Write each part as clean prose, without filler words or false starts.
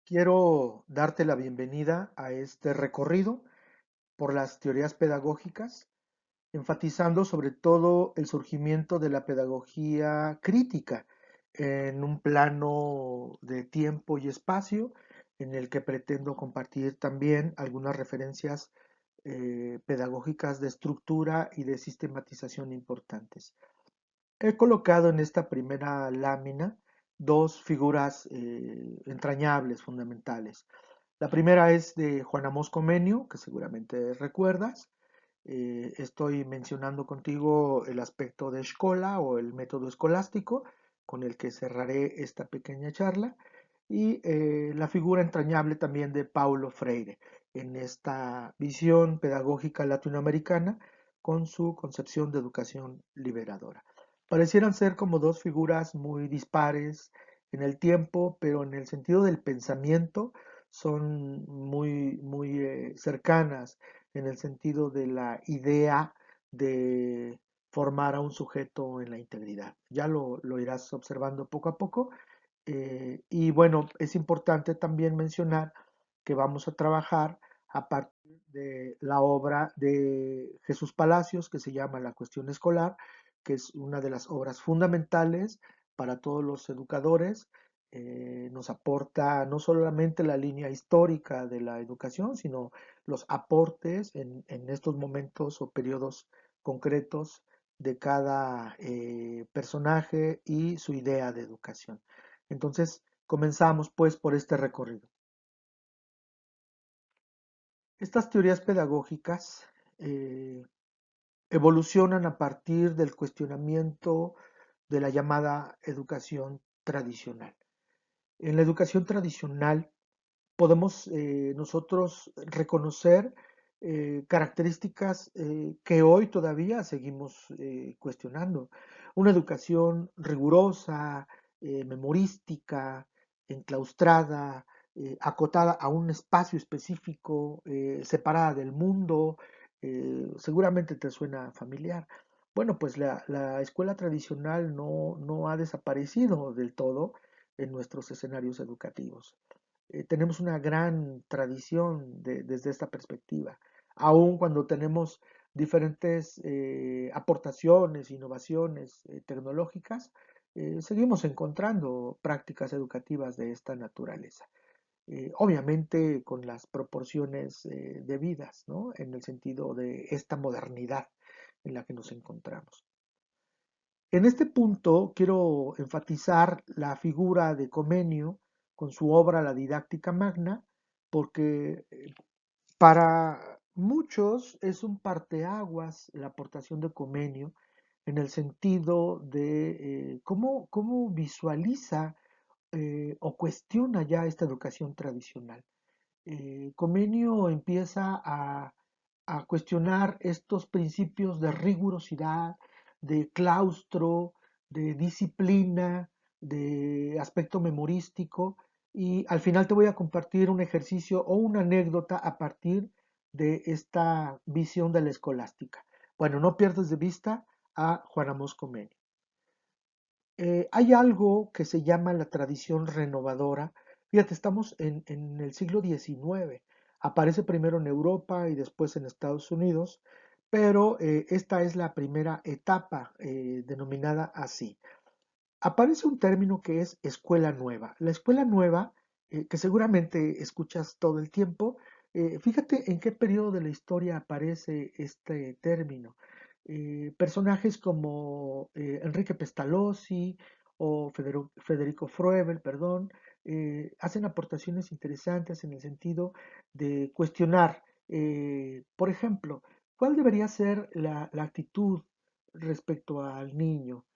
Quiero darte la bienvenida a este recorrido por las teorías pedagógicas, enfatizando sobre todo el surgimiento de la pedagogía crítica en un plano de tiempo y espacio, en el que pretendo compartir también algunas referencias pedagógicas de estructura y de sistematización importantes. He colocado en esta primera lámina dos figuras entrañables, fundamentales. La primera es de Juan Amos Comenio, que seguramente recuerdas. Estoy mencionando contigo el aspecto de escola o el método escolástico, con el que cerraré esta pequeña charla, y la figura entrañable también de Paulo Freire, en esta visión pedagógica latinoamericana con su concepción de educación liberadora. Parecieran ser como dos figuras muy dispares en el tiempo, pero en el sentido del pensamiento son muy cercanas, en el sentido de la idea de formar a un sujeto en la integridad. Ya lo irás observando poco a poco. Y bueno, es importante también mencionar que vamos a trabajar a partir de la obra de Jesús Palacios, que se llama La cuestión escolar, que es una de las obras fundamentales para todos los educadores. Nos aporta no solamente la línea histórica de la educación, sino los aportes en estos momentos o periodos concretos de cada personaje y su idea de educación. Entonces, comenzamos pues por este recorrido. Estas teorías pedagógicas eh, evolucionan a partir del cuestionamiento de la llamada educación tradicional. En la educación tradicional podemos nosotros reconocer características que hoy todavía seguimos cuestionando. Una educación rigurosa, memorística, enclaustrada, acotada a un espacio específico, separada del mundo, seguramente te suena familiar. Bueno, pues la escuela tradicional no ha desaparecido del todo en nuestros escenarios educativos. Tenemos una gran tradición desde esta perspectiva, aun cuando tenemos diferentes aportaciones, innovaciones tecnológicas, seguimos encontrando prácticas educativas de esta naturaleza. Obviamente con las proporciones debidas, ¿no? En el sentido de esta modernidad en la que nos encontramos. En este punto quiero enfatizar la figura de Comenio con su obra La Didáctica Magna, porque para muchos es un parteaguas la aportación de Comenio en el sentido de cómo visualiza o cuestiona ya esta educación tradicional. Comenio empieza a cuestionar estos principios de rigurosidad, de claustro, de disciplina, de aspecto memorístico, y al final te voy a compartir un ejercicio o una anécdota a partir de esta visión de la escolástica. Bueno, no pierdas de vista a Juan Amos Comenio. Hay algo que se llama la tradición renovadora. Fíjate, estamos en el siglo XIX. Aparece primero en Europa y después en Estados Unidos, pero esta es la primera etapa denominada así. Aparece un término que es escuela nueva. La escuela nueva, que seguramente escuchas todo el tiempo, fíjate en qué periodo de la historia aparece este término. Personajes como Enrique Pestalozzi o Federico Froebel, perdón, hacen aportaciones interesantes en el sentido de cuestionar, por ejemplo, cuál debería ser la actitud respecto al niño.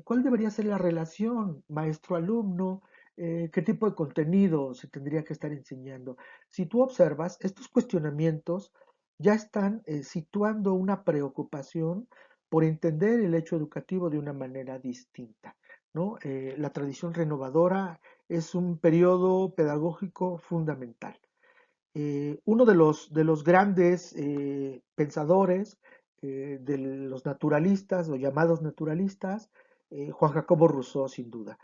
¿Cuál debería ser la relación maestro-alumno? ¿Qué tipo de contenido se tendría que estar enseñando? Si tú observas, estos cuestionamientos ya están situando una preocupación por entender el hecho educativo de una manera distinta, ¿no? La tradición renovadora es un periodo pedagógico fundamental. Uno de los grandes pensadores, de los naturalistas o llamados naturalistas, Juan Jacobo Rousseau, sin duda.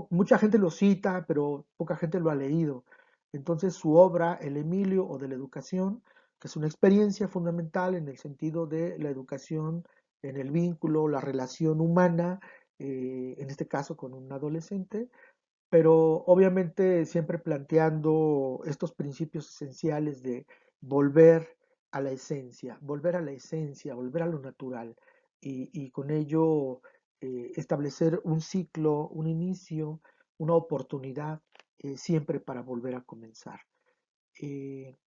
Mucha gente lo cita, pero poca gente lo ha leído. Entonces su obra, El Emilio o de la educación, que es una experiencia fundamental en el sentido de la educación, en el vínculo, la relación humana, en este caso con un adolescente, pero obviamente siempre planteando estos principios esenciales de volver a la esencia, volver a la esencia, volver a lo natural y con ello establecer un ciclo, un inicio, una oportunidad siempre para volver a comenzar.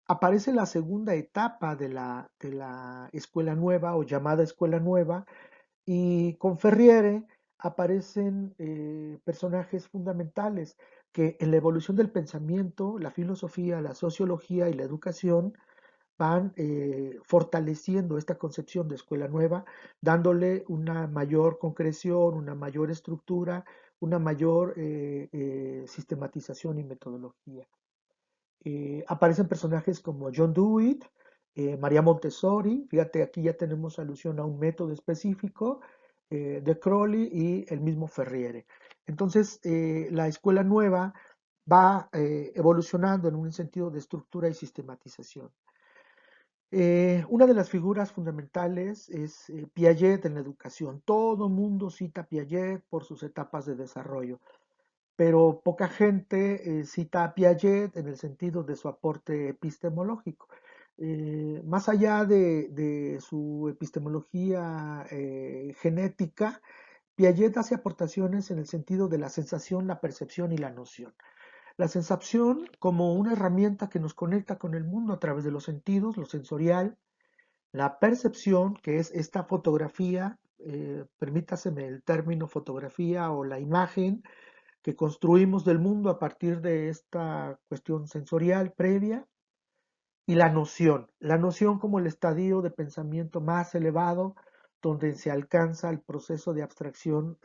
Aparece la segunda etapa de la escuela nueva o llamada escuela nueva, y con Ferriere aparecen personajes fundamentales que en la evolución del pensamiento, la filosofía, la sociología y la educación van fortaleciendo esta concepción de escuela nueva, dándole una mayor concreción, una mayor estructura, una mayor sistematización y metodología. Aparecen personajes como John Dewey, María Montessori, fíjate, aquí ya tenemos alusión a un método específico de Crowley y el mismo Ferriere. Entonces, la escuela nueva va evolucionando en un sentido de estructura y sistematización. Una de las figuras fundamentales es Piaget en la educación. Todo mundo cita a Piaget por sus etapas de desarrollo, pero poca gente cita a Piaget en el sentido de su aporte epistemológico. Más allá de su epistemología genética, Piaget hace aportaciones en el sentido de la sensación, la percepción y la noción. La sensación como una herramienta que nos conecta con el mundo a través de los sentidos, lo sensorial, la percepción, que es esta fotografía, permítaseme el término fotografía o la imagen, que construimos del mundo a partir de esta cuestión sensorial previa, y la noción como el estadio de pensamiento más elevado donde se alcanza el proceso de abstracción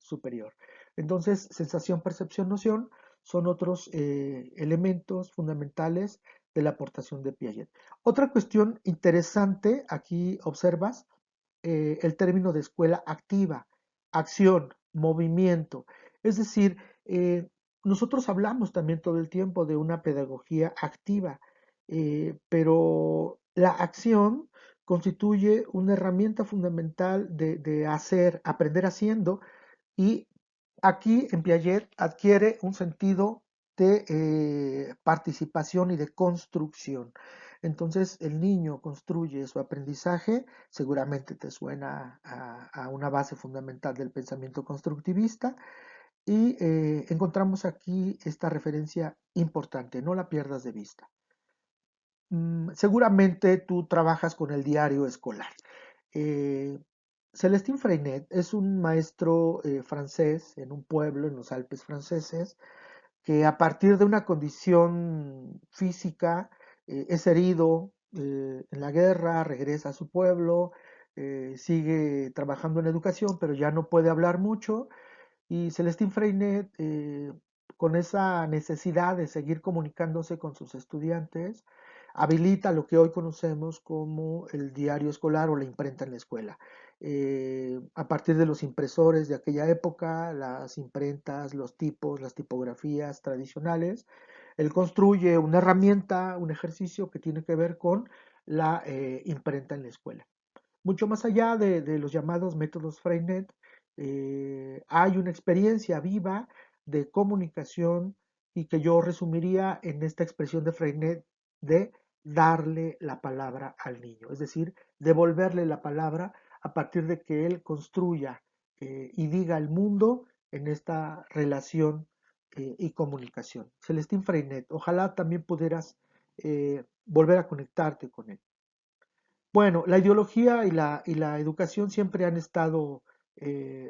superior. Entonces, sensación, percepción, noción son otros elementos fundamentales de la aportación de Piaget. Otra cuestión interesante, aquí observas el término de escuela activa, acción, movimiento. Es decir, nosotros hablamos también todo el tiempo de una pedagogía activa, pero la acción constituye una herramienta fundamental de hacer, aprender haciendo, y aquí en Piaget adquiere un sentido de participación y de construcción. Entonces el niño construye su aprendizaje, seguramente te suena a una base fundamental del pensamiento constructivista, y encontramos aquí esta referencia importante, no la pierdas de vista. Seguramente tú trabajas con el diario escolar. Eh, Celestin Freinet es un maestro francés en un pueblo en los Alpes franceses que a partir de una condición física es herido en la guerra, regresa a su pueblo, sigue trabajando en educación, pero ya no puede hablar mucho y Celestin Freinet, con esa necesidad de seguir comunicándose con sus estudiantes, habilita lo que hoy conocemos como el diario escolar o la imprenta en la escuela. A partir de los impresores de aquella época, las imprentas, los tipos, las tipografías tradicionales, él construye una herramienta, un ejercicio que tiene que ver con la imprenta en la escuela. Mucho más allá de los llamados métodos Freinet, hay una experiencia viva de comunicación y que yo resumiría en esta expresión de Freinet de darle la palabra al niño, es decir, devolverle la palabra a partir de que él construya y diga al mundo en esta relación y comunicación. Celestín Freinet, ojalá también pudieras volver a conectarte con él. Bueno, la ideología y la educación siempre han estado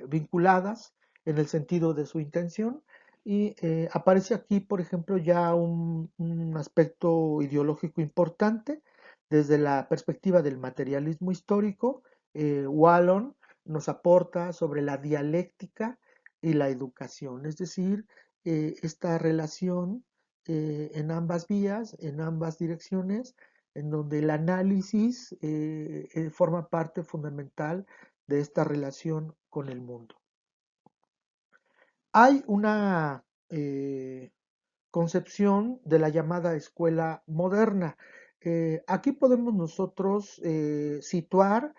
vinculadas en el sentido de su intención y aparece aquí, por ejemplo, ya un aspecto ideológico importante desde la perspectiva del materialismo histórico. Wallon nos aporta sobre la dialéctica y la educación, es decir, esta relación en ambas vías, en ambas direcciones, en donde el análisis forma parte fundamental de esta relación con el mundo. Hay una concepción de la llamada escuela moderna. Aquí podemos nosotros situar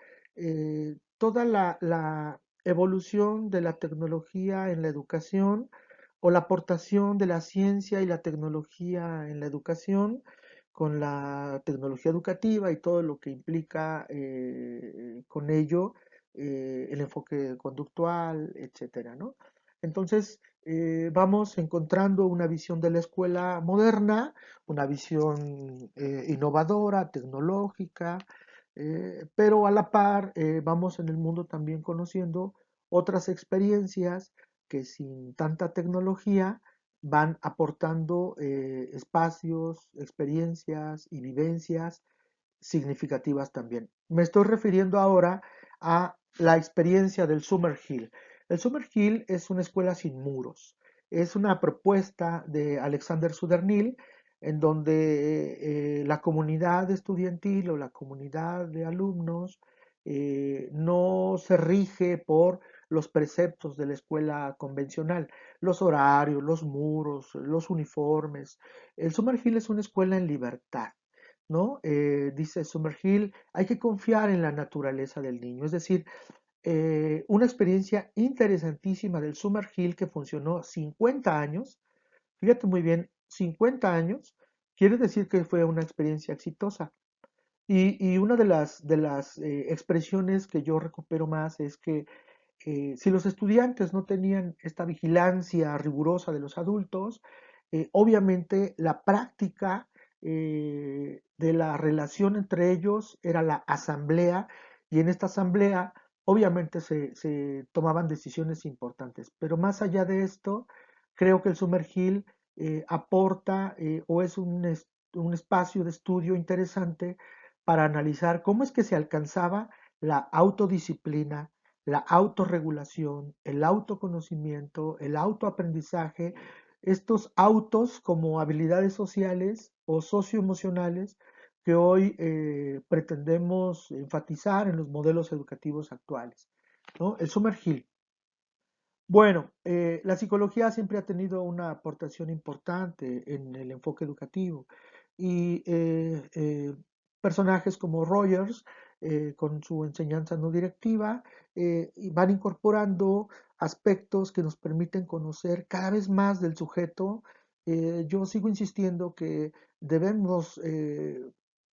toda la evolución de la tecnología en la educación o la aportación de la ciencia y la tecnología en la educación con la tecnología educativa y todo lo que implica con ello el enfoque conductual, etcétera, ¿no? Entonces, vamos encontrando una visión de la escuela moderna, una visión innovadora, tecnológica, pero a la par vamos en el mundo también conociendo otras experiencias que sin tanta tecnología van aportando espacios, experiencias y vivencias significativas también. Me estoy refiriendo ahora a la experiencia del Summer Hill. El Summer Hill es una escuela sin muros. Es una propuesta de Alexander Sudernil en donde la comunidad estudiantil o la comunidad de alumnos no se rige por los preceptos de la escuela convencional, los horarios, los muros, los uniformes. El Summer Hill es una escuela en libertad. ¿No? Dice Summerhill, hay que confiar en la naturaleza del niño. Es decir, una experiencia interesantísima del Summerhill que funcionó 50 años. Fíjate muy bien, 50 años quiere decir que fue una experiencia exitosa. Y una de las expresiones que yo recupero más es que si los estudiantes no tenían esta vigilancia rigurosa de los adultos, obviamente la práctica de la relación entre ellos era la asamblea y en esta asamblea obviamente se tomaban decisiones importantes. Pero más allá de esto, creo que el Sumergil aporta o es un espacio de estudio interesante para analizar cómo es que se alcanzaba la autodisciplina, la autorregulación, el autoconocimiento, el autoaprendizaje, estos autos como habilidades sociales o socioemocionales que hoy pretendemos enfatizar en los modelos educativos actuales, ¿no? El Summerhill. Bueno, la psicología siempre ha tenido una aportación importante en el enfoque educativo y personajes como Rogers, con su enseñanza no directiva, y van incorporando aspectos que nos permiten conocer cada vez más del sujeto. Yo sigo insistiendo que debemos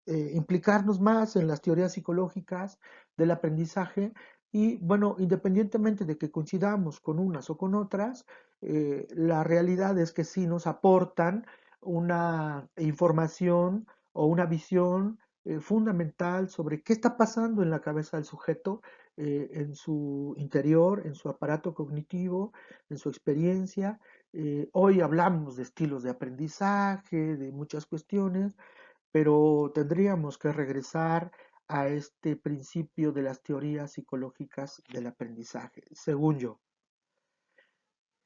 implicarnos más en las teorías psicológicas del aprendizaje y bueno, independientemente de que coincidamos con unas o con otras, la realidad es que sí nos aportan una información o una visión fundamental sobre qué está pasando en la cabeza del sujeto, en su interior, en su aparato cognitivo, en su experiencia. Hoy hablamos de estilos de aprendizaje, de muchas cuestiones, pero tendríamos que regresar a este principio de las teorías psicológicas del aprendizaje, según yo.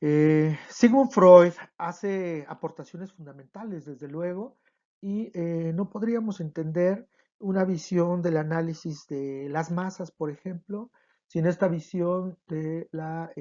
Sigmund Freud hace aportaciones fundamentales, desde luego, y no podríamos entender una visión del análisis de las masas, por ejemplo, sin esta visión de la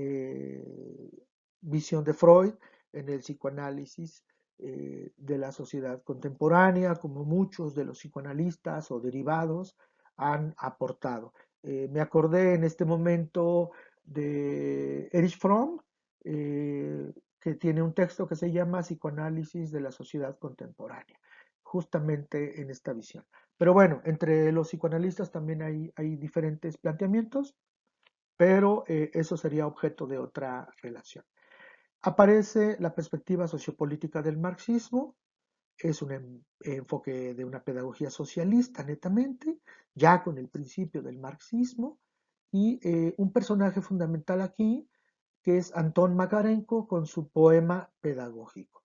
visión de Freud en el psicoanálisis de la sociedad contemporánea, como muchos de los psicoanalistas o derivados han aportado. Me acordé en este momento de Erich Fromm, que tiene un texto que se llama Psicoanálisis de la sociedad contemporánea, justamente en esta visión. Pero bueno, entre los psicoanalistas también hay diferentes planteamientos, pero eso sería objeto de otra relación. Aparece la perspectiva sociopolítica del marxismo, es un enfoque de una pedagogía socialista netamente, ya con el principio del marxismo, y un personaje fundamental aquí que es Antón Makarenko con su poema pedagógico.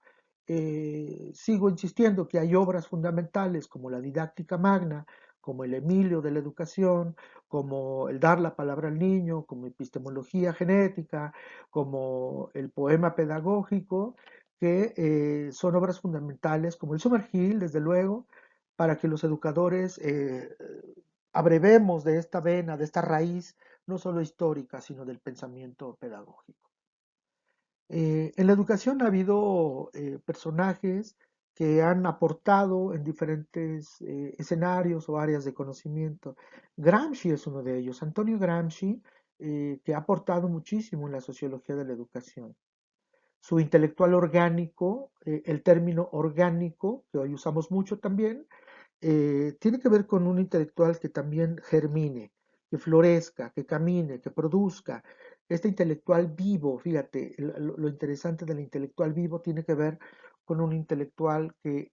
Sigo insistiendo que hay obras fundamentales como la didáctica magna, como el Emilio de la educación, como el dar la palabra al niño, como epistemología genética, como el poema pedagógico, que son obras fundamentales, como el Sumergil, desde luego, para que los educadores abrevemos de esta vena, de esta raíz, no solo histórica, sino del pensamiento pedagógico. En la educación ha habido personajes que han aportado en diferentes escenarios o áreas de conocimiento. Gramsci es uno de ellos, Antonio Gramsci, que ha aportado muchísimo en la sociología de la educación. Su intelectual orgánico, el término orgánico, que hoy usamos mucho también, tiene que ver con un intelectual que también germine, que florezca, que camine, que produzca. Este intelectual vivo, fíjate, lo interesante del intelectual vivo tiene que ver con un intelectual que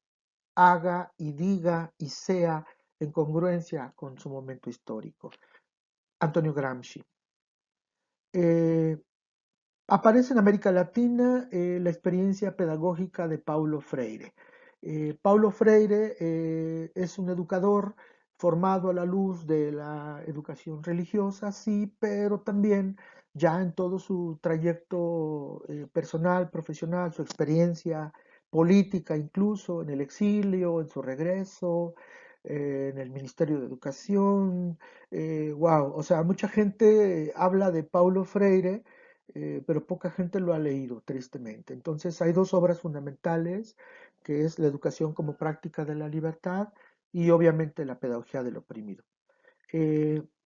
haga y diga y sea en congruencia con su momento histórico. Antonio Gramsci. Eh, Aparece en América Latina la experiencia pedagógica de Paulo Freire. Paulo Freire es un educador formado a la luz de la educación religiosa, sí, pero también ya en todo su trayecto personal, profesional, su experiencia política, incluso en el exilio, en su regreso, en el Ministerio de Educación. Wow, o sea, mucha gente habla de Paulo Freire, pero poca gente lo ha leído, tristemente. Entonces hay dos obras fundamentales, que es la educación como práctica de la libertad y obviamente la pedagogía del oprimido.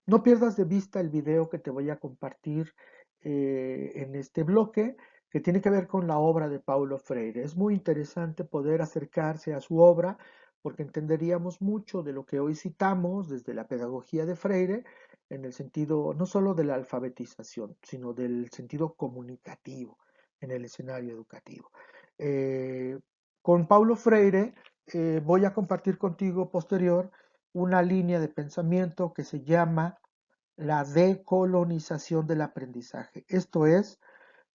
No pierdas de vista el video que te voy a compartir en este bloque, que tiene que ver con la obra de Paulo Freire. Es muy interesante poder acercarse a su obra porque entenderíamos mucho de lo que hoy citamos desde la pedagogía de Freire, en el sentido no solo de la alfabetización, sino del sentido comunicativo en el escenario educativo. Eh, con Paulo Freire voy a compartir contigo posterior una línea de pensamiento que se llama la decolonización del aprendizaje. Esto es,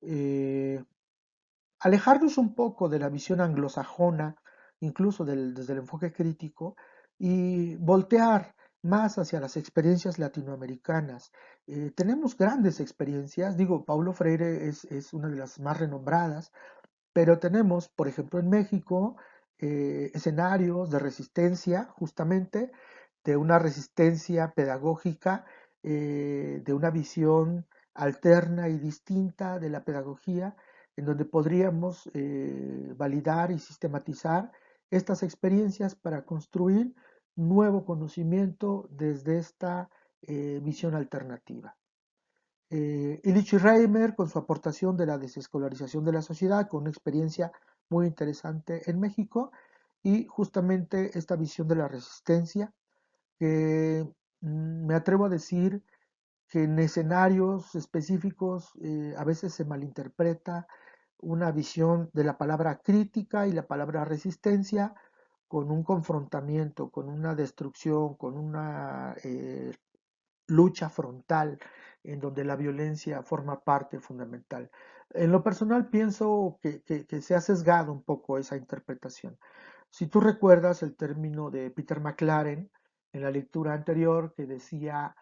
eh, alejarnos un poco de la visión anglosajona, incluso desde el enfoque crítico, y voltear más hacia las experiencias latinoamericanas. Tenemos grandes experiencias, digo, Paulo Freire es una de las más renombradas, pero tenemos, por ejemplo, en México, escenarios de resistencia, justamente, de una resistencia pedagógica, de una visión alterna y distinta de la pedagogía, en donde podríamos validar y sistematizar estas experiencias para construir nuevo conocimiento desde esta visión alternativa. Illich y Reimer, con su aportación de la desescolarización de la sociedad, con una experiencia muy interesante en México, y justamente esta visión de la resistencia, que me atrevo a decir que en escenarios específicos a veces se malinterpreta una visión de la palabra crítica y la palabra resistencia con un confrontamiento, con una destrucción, con una lucha frontal en donde la violencia forma parte fundamental. En lo personal pienso que se ha sesgado un poco esa interpretación. Si tú recuerdas el término de Peter McLaren en la lectura anterior que decía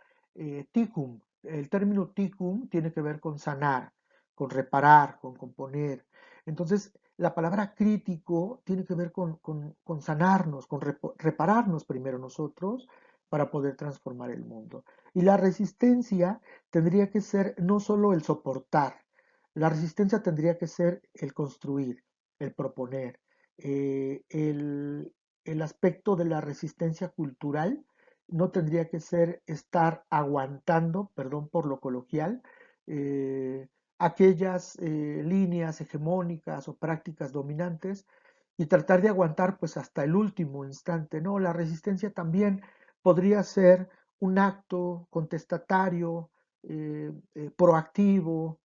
ticum, el término ticum tiene que ver con sanar, con reparar, con componer. Entonces, la palabra crítico tiene que ver con sanarnos, con repararnos primero nosotros para poder transformar el mundo. Y la resistencia tendría que ser no solo el soportar, la resistencia tendría que ser el construir, el proponer. El aspecto de la resistencia cultural no tendría que ser estar aguantando, perdón por lo coloquial, eh, aquellas líneas hegemónicas o prácticas dominantes y tratar de aguantar pues hasta el último instante, ¿no? La resistencia también podría ser un acto contestatario, proactivo,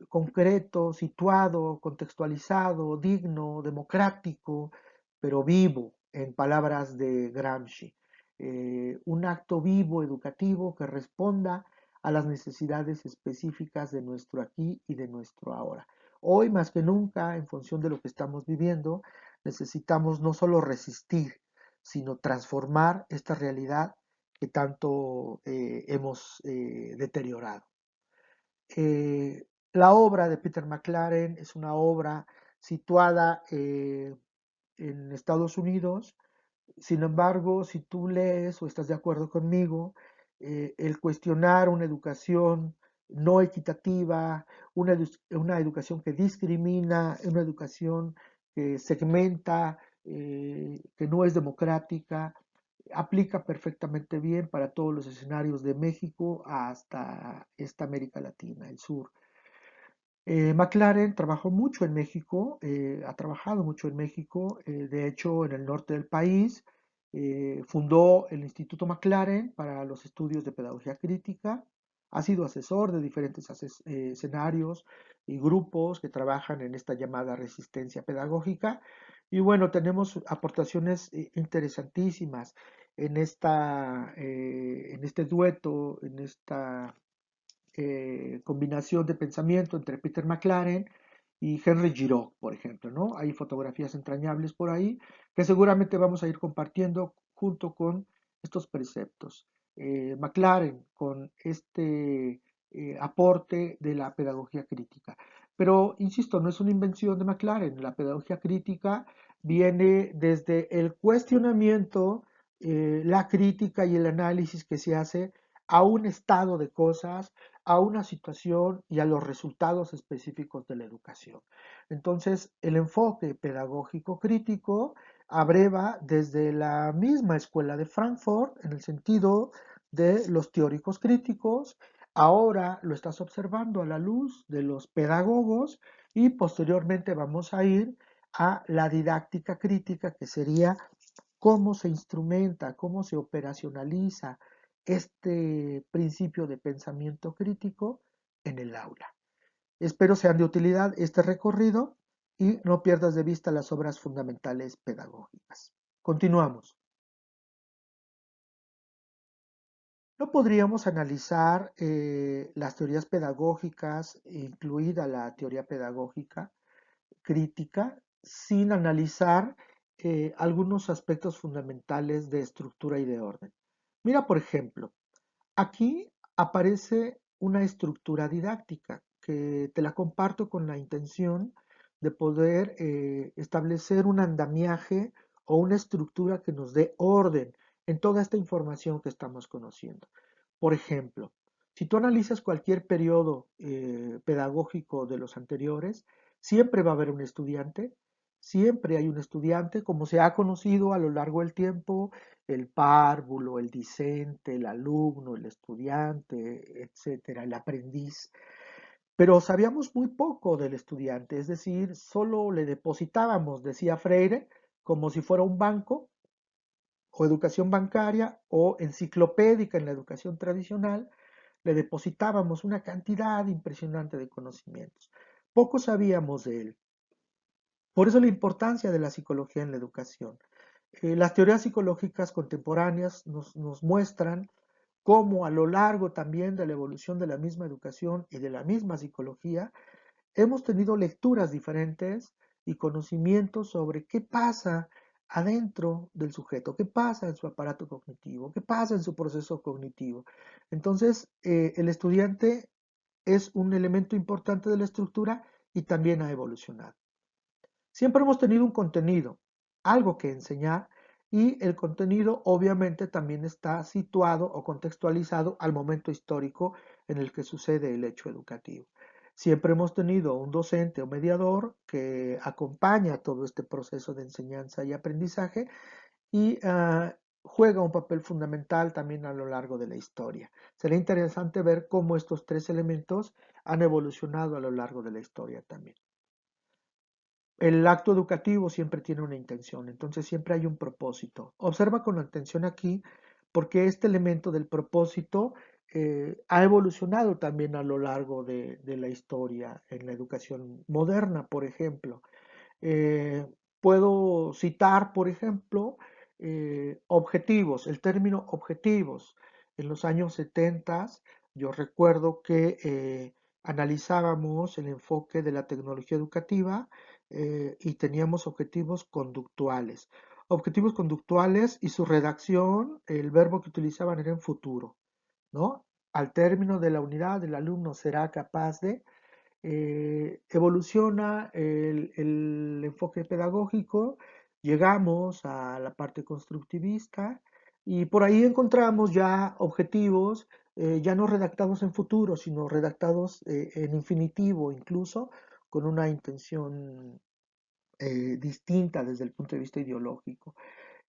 concreto, situado, contextualizado, digno, democrático, pero vivo, en palabras de Gramsci. Un acto vivo, educativo, que responda a las necesidades específicas de nuestro aquí y de nuestro ahora. Hoy más que nunca, en función de lo que estamos viviendo, necesitamos no solo resistir, sino transformar esta realidad que tanto hemos deteriorado. La obra de Peter McLaren es una obra situada en Estados Unidos. Sin embargo, si tú lees o estás de acuerdo conmigo, el cuestionar una educación no equitativa, una educación que discrimina, una educación que segmenta, que no es democrática, aplica perfectamente bien para todos los escenarios de México hasta esta América Latina, el sur. McLaren trabajó mucho en México, ha trabajado mucho en México, de hecho en el norte del país, fundó el Instituto McLaren para los estudios de pedagogía crítica, ha sido asesor de diferentes escenarios y grupos que trabajan en esta llamada resistencia pedagógica. Y bueno, tenemos aportaciones interesantísimas en este dueto, en esta combinación de pensamiento entre Peter McLaren y Henry Giraud, por ejemplo, ¿no? Hay fotografías entrañables por ahí que seguramente vamos a ir compartiendo junto con estos preceptos. McLaren con este aporte de la pedagogía crítica. Pero, insisto, no es una invención de McLaren. La pedagogía crítica viene desde el cuestionamiento, la crítica y el análisis que se hace a un estado de cosas, a una situación y a los resultados específicos de la educación. Entonces, el enfoque pedagógico crítico abreva desde la misma escuela de Frankfurt en el sentido de los teóricos críticos, ahora lo estás observando a la luz de los pedagogos y posteriormente vamos a ir a la didáctica crítica, que sería cómo se instrumenta, cómo se operacionaliza este principio de pensamiento crítico en el aula. Espero sean de utilidad este recorrido y no pierdas de vista las obras fundamentales pedagógicas. Continuamos. No podríamos analizar las teorías pedagógicas, incluida la teoría pedagógica crítica, sin analizar algunos aspectos fundamentales de estructura y de orden. Mira, por ejemplo, aquí aparece una estructura didáctica que te la comparto con la intención de poder establecer un andamiaje o una estructura que nos dé orden en toda esta información que estamos conociendo. Por ejemplo, si tú analizas cualquier periodo pedagógico de los anteriores, siempre va a haber un estudiante, siempre hay un estudiante, como se ha conocido a lo largo del tiempo, el párvulo, el discente, el alumno, el estudiante, etcétera, el aprendiz. Pero sabíamos muy poco del estudiante, es decir, solo le depositábamos, decía Freire, como si fuera un banco o educación bancaria o enciclopédica en la educación tradicional, le depositábamos una cantidad impresionante de conocimientos. Poco sabíamos de él. Por eso la importancia de la psicología en la educación. Las teorías psicológicas contemporáneas nos muestran cómo a lo largo también de la evolución de la misma educación y de la misma psicología, hemos tenido lecturas diferentes y conocimientos sobre qué pasa adentro del sujeto, qué pasa en su aparato cognitivo, qué pasa en su proceso cognitivo. Entonces, el estudiante es un elemento importante de la estructura y también ha evolucionado. Siempre hemos tenido un contenido, algo que enseñar, y el contenido obviamente también está situado o contextualizado al momento histórico en el que sucede el hecho educativo. Siempre hemos tenido un docente o mediador que acompaña todo este proceso de enseñanza y aprendizaje y juega un papel fundamental también a lo largo de la historia. Será interesante ver cómo estos tres elementos han evolucionado a lo largo de la historia también. El acto educativo siempre tiene una intención, entonces siempre hay un propósito. Observa con atención aquí porque este elemento del propósito ha evolucionado también a lo largo de la historia en la educación moderna, por ejemplo. Eh, Puedo citar, por ejemplo, objetivos, el término objetivos. En los años 70 yo recuerdo que analizábamos el enfoque de la tecnología educativa y teníamos objetivos conductuales. Objetivos conductuales y su redacción, el verbo que utilizaban era en futuro, ¿no? Al término de la unidad, el alumno será capaz de evoluciona el enfoque pedagógico, llegamos a la parte constructivista, Y por ahí encontramos ya objetivos, ya no redactados en futuro, sino redactados en infinitivo, incluso con una intención distinta desde el punto de vista ideológico.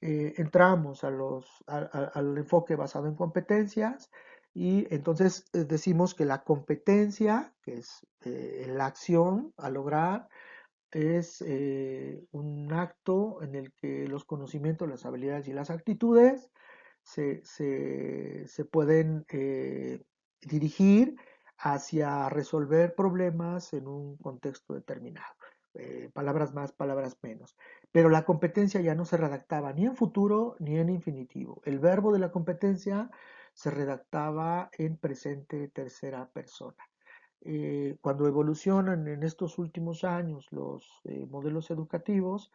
Entramos al enfoque basado en competencias y entonces decimos que la competencia, que es la acción a lograr, es un acto en el que los conocimientos, las habilidades y las actitudes se pueden dirigir hacia resolver problemas en un contexto determinado. Palabras más, palabras menos. Pero la competencia ya no se redactaba ni en futuro ni en infinitivo. El verbo de la competencia se redactaba en presente tercera persona. Cuando evolucionan en estos últimos años los modelos educativos,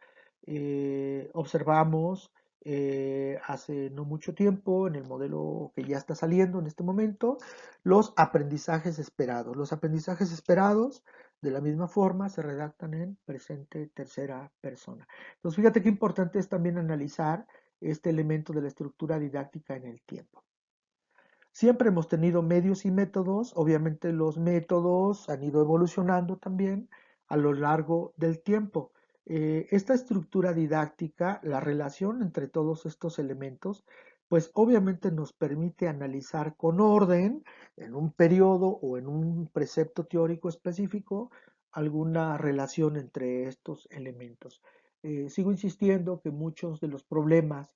observamos hace no mucho tiempo, en el modelo que ya está saliendo en este momento, los aprendizajes esperados. Los aprendizajes esperados, de la misma forma, se redactan en presente tercera persona. Entonces, fíjate qué importante es también analizar este elemento de la estructura didáctica en el tiempo. Siempre hemos tenido medios y métodos, obviamente los métodos han ido evolucionando también a lo largo del tiempo. Esta estructura didáctica, la relación entre todos estos elementos, pues obviamente nos permite analizar con orden, en un periodo o en un precepto teórico específico, alguna relación entre estos elementos. Sigo insistiendo que muchos de los problemas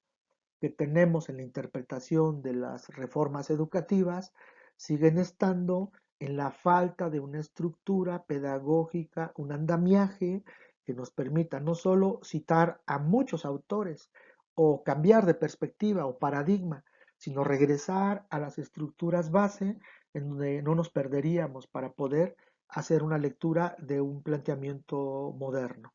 que tenemos en la interpretación de las reformas educativas siguen estando en la falta de una estructura pedagógica, un andamiaje que nos permita no solo citar a muchos autores o cambiar de perspectiva o paradigma, sino regresar a las estructuras base en donde no nos perderíamos para poder hacer una lectura de un planteamiento moderno.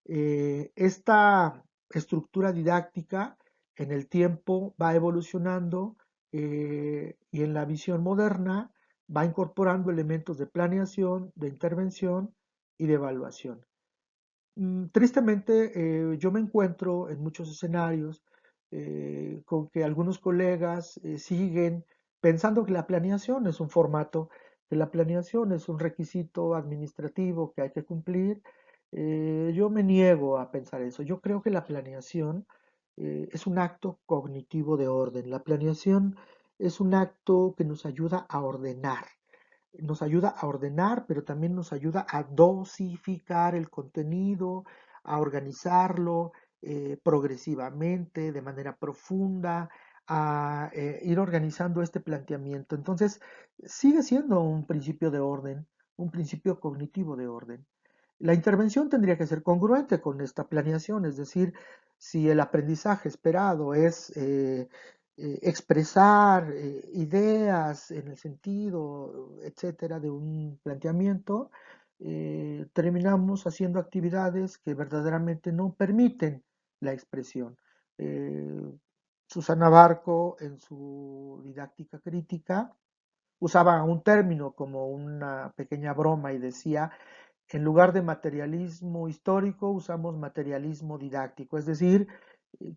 Esta estructura didáctica en el tiempo va evolucionando y en la visión moderna va incorporando elementos de planeación, de intervención y de evaluación. Tristemente, yo me encuentro en muchos escenarios con que algunos colegas siguen pensando que la planeación es un formato, que la planeación es un requisito administrativo que hay que cumplir. Yo me niego a pensar eso. Yo creo que la planeación es un acto cognitivo de orden. La planeación es un acto que nos ayuda a ordenar, pero también nos ayuda a dosificar el contenido, a organizarlo progresivamente, de manera profunda, a ir organizando este planteamiento. Entonces, sigue siendo un principio de orden, un principio cognitivo de orden. La intervención tendría que ser congruente con esta planeación, es decir, si el aprendizaje esperado es expresar ideas en el sentido, etcétera, de un planteamiento, terminamos haciendo actividades que verdaderamente no permiten la expresión. Eh, Susana Barco, en su didáctica crítica, usaba un término como una pequeña broma y decía, en lugar de materialismo histórico, usamos materialismo didáctico, es decir,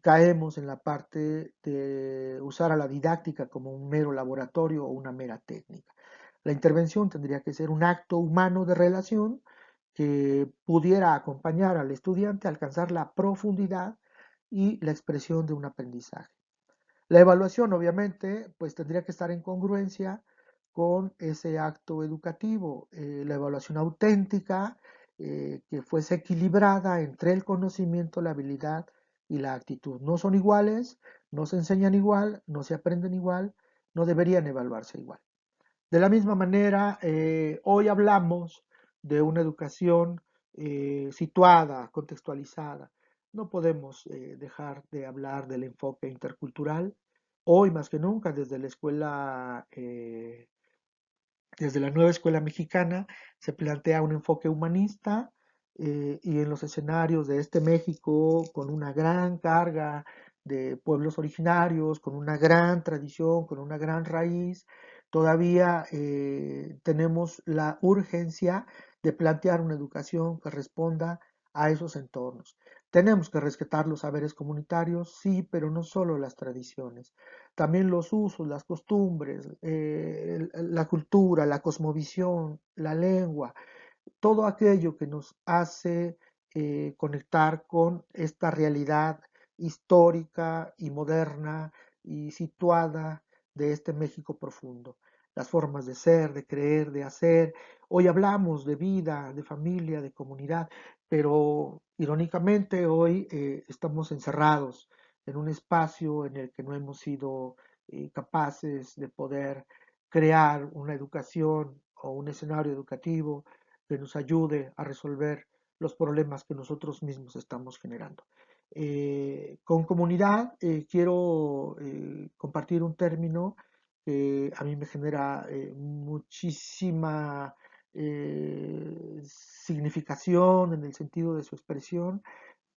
caemos en la parte de usar a la didáctica como un mero laboratorio o una mera técnica. La intervención tendría que ser un acto humano de relación que pudiera acompañar al estudiante a alcanzar la profundidad y la expresión de un aprendizaje. La evaluación, obviamente, pues tendría que estar en congruencia con ese acto educativo. La evaluación auténtica, que fuese equilibrada entre el conocimiento, la habilidad y la actitud. No son iguales, no se enseñan igual, no se aprenden igual, no deberían evaluarse igual. De la misma manera, hoy hablamos de una educación situada, contextualizada. No podemos dejar de hablar del enfoque intercultural. Hoy más que nunca, desde la nueva escuela mexicana, se plantea un enfoque humanista y en los escenarios de este México, con una gran carga de pueblos originarios, con una gran tradición, con una gran raíz, todavía tenemos la urgencia de plantear una educación que responda a esos entornos. Tenemos que respetar los saberes comunitarios, sí, pero no solo las tradiciones, también los usos, las costumbres, la cultura, la cosmovisión, la lengua, todo aquello que nos hace conectar con esta realidad histórica y moderna y situada de este México profundo. Las formas de ser, de creer, de hacer. Hoy hablamos de vida, de familia, de comunidad, pero irónicamente hoy estamos encerrados en un espacio en el que no hemos sido capaces de poder crear una educación o un escenario educativo que nos ayude a resolver los problemas que nosotros mismos estamos generando. Con comunidad quiero compartir un término que a mí me genera muchísima significación en el sentido de su expresión,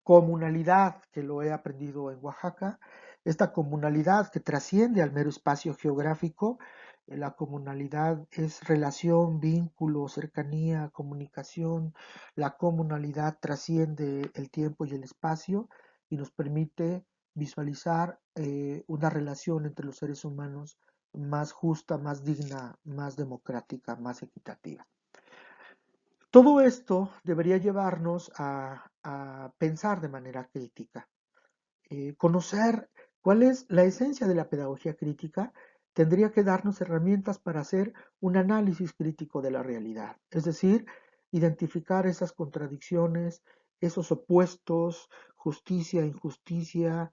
comunalidad, que lo he aprendido en Oaxaca, esta comunalidad que trasciende al mero espacio geográfico. La comunalidad es relación, vínculo, cercanía, comunicación. La comunalidad trasciende el tiempo y el espacio y nos permite visualizar una relación entre los seres humanos más justa, más digna, más democrática, más equitativa. Todo esto debería llevarnos a pensar de manera crítica. Conocer cuál es la esencia de la pedagogía crítica tendría que darnos herramientas para hacer un análisis crítico de la realidad, es decir, identificar esas contradicciones, esos opuestos, justicia, injusticia,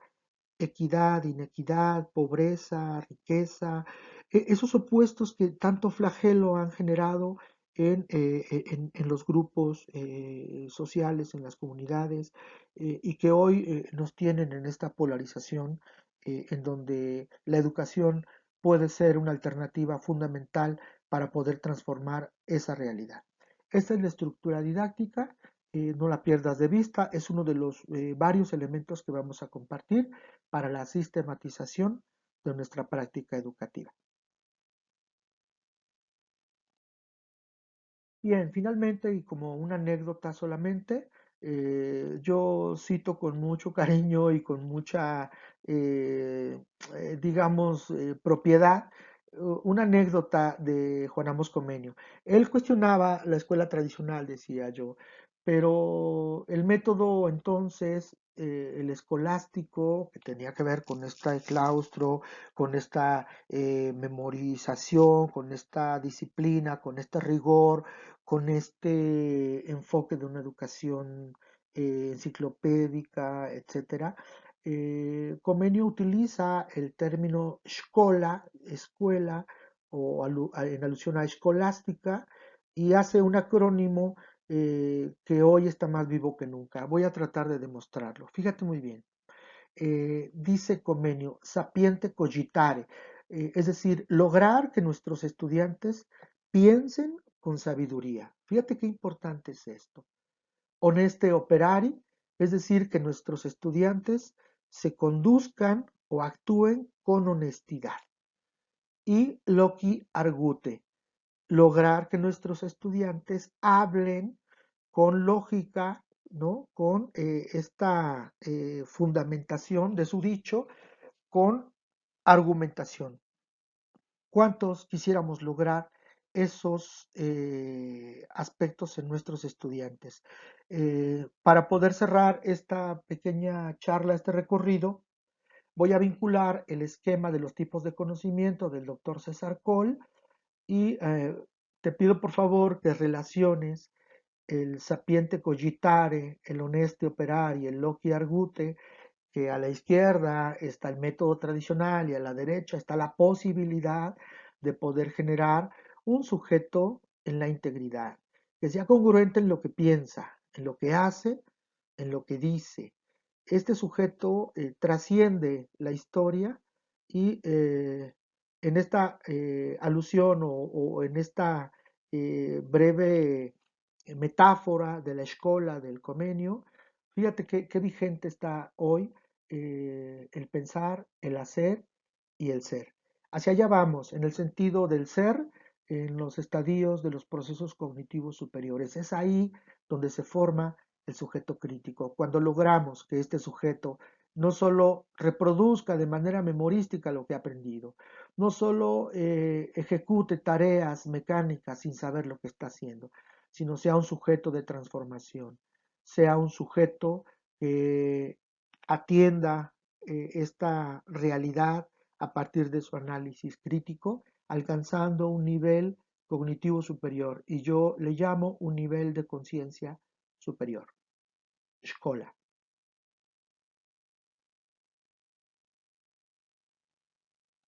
equidad, inequidad, pobreza, riqueza, esos opuestos que tanto flagelo han generado en los grupos sociales, en las comunidades, y que hoy nos tienen en esta polarización en donde la educación puede ser una alternativa fundamental para poder transformar esa realidad. Esta es la estructura didáctica, no la pierdas de vista, es uno de los varios elementos que vamos a compartir para la sistematización de nuestra práctica educativa. Bien, finalmente, y como una anécdota solamente, yo cito con mucho cariño y con mucha, eh, digamos, propiedad, una anécdota de Juan Amos Comenio. Él cuestionaba la escuela tradicional, decía yo, pero el método entonces, el escolástico, que tenía que ver con este claustro, con esta memorización, con esta disciplina, con este rigor, con este enfoque de una educación enciclopédica, etcétera. Comenio utiliza el término escuela, o en alusión a escolástica, y hace un acrónimo que hoy está más vivo que nunca. Voy a tratar de demostrarlo. Fíjate muy bien. Dice Comenio, sapiente cogitare, es decir, lograr que nuestros estudiantes piensen con sabiduría. Fíjate qué importante es esto. Honeste operari, es decir, que nuestros estudiantes se conduzcan o actúen con honestidad. Y loci argute, lograr que nuestros estudiantes hablen con lógica, ¿no? Con esta fundamentación de su dicho, con argumentación. ¿Cuántos quisiéramos lograr esos aspectos en nuestros estudiantes? Para poder cerrar esta pequeña charla, este recorrido, voy a vincular el esquema de los tipos de conocimiento del doctor César Cole y te pido por favor que relaciones el sapiente cogitare, el honeste operare, el loci argute, que a la izquierda está el método tradicional y a la derecha está la posibilidad de poder generar un sujeto en la integridad, que sea congruente en lo que piensa, en lo que hace, en lo que dice. Este sujeto trasciende la historia y en esta alusión o en esta breve metáfora de la escuela del comenio, fíjate qué vigente está hoy el pensar, el hacer y el ser. Hacia allá vamos, en el sentido del ser, en los estadios de los procesos cognitivos superiores. Es ahí donde se forma el sujeto crítico, cuando logramos que este sujeto no solo reproduzca de manera memorística lo que ha aprendido, no solo ejecute tareas mecánicas sin saber lo que está haciendo, sino sea un sujeto de transformación, sea un sujeto que atienda esta realidad a partir de su análisis crítico, alcanzando un nivel cognitivo superior, y yo le llamo un nivel de conciencia superior, Szkola.